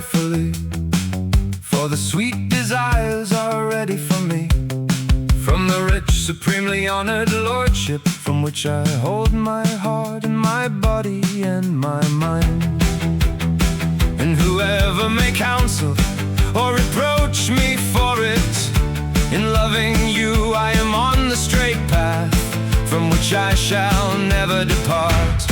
joyfully, for the sweet desires are ready for me. From the rich, supremely honored lordship, from which I hold my heart and my body and my mind. And whoever may counsel or reproach me for it, in loving you I am on the straight path, from which I shall never depart.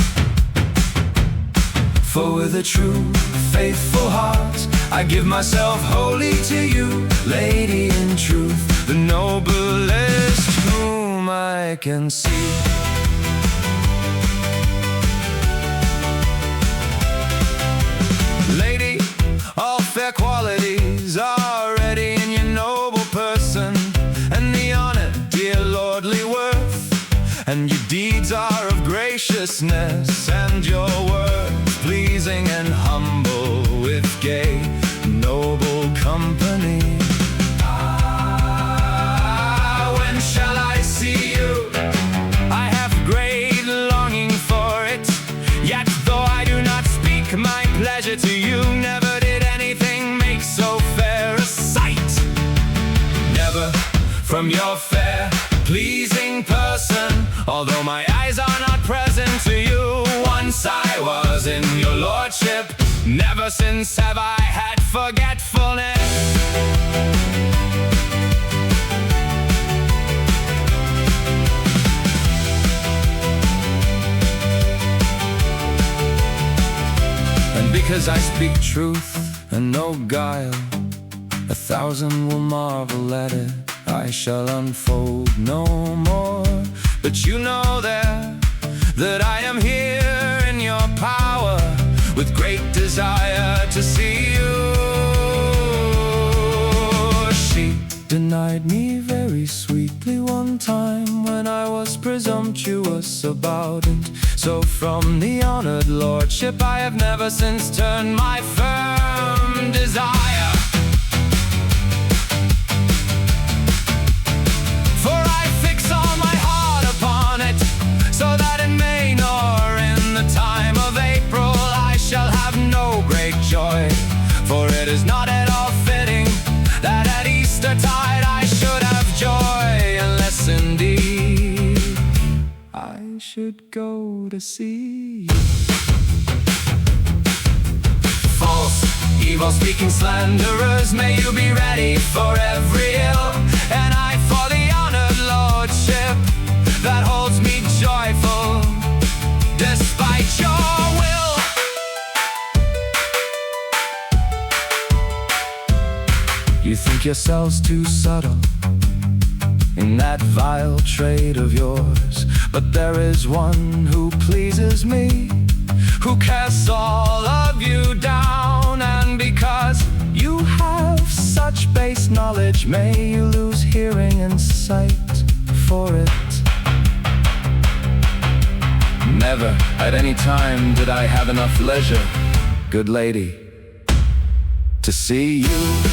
For with a true, faithful heart, I give myself wholly to you, lady in truth, the noblest whom I can see. Lady, all fair qualities are already in your noble person, and the honor, dear lordly worth, and your deeds are of graciousness, and your worth pleasing and humble, with gay, noble company. When shall I see you? I have great longing for it, yet though I do not speak my pleasure to you, never did anything make so fair a sight. Never from your fair, pleasing person, although my eyes are not present to you. Once I was in your lordship, never since have I had forgetfulness. And because I speak truth and no guile, 1,000 will marvel at it. I shall unfold no more, but you know that I am here in your power, with great desire to see you. She denied me very sweetly one time, when I was presumptuous about it. So from the honored lordship I have never since turned my firm desire. For I fix all my heart upon it, so that in May nor in the time of April I shall have no great joy. For it is not at all fitting that at Eastertide I should have joy, unless indeed I should go to sea. False, evil-speaking slanderers, may you be ready for every ill, and I for the honored lordship that holds me joyful despite your will. You think yourselves too subtle in that vile trade of yours, but there is one who pleases me, who casts all of you down, and because you have such base knowledge, may you lose hearing and sight for it. Never at any time did I have enough leisure, good lady, to see you.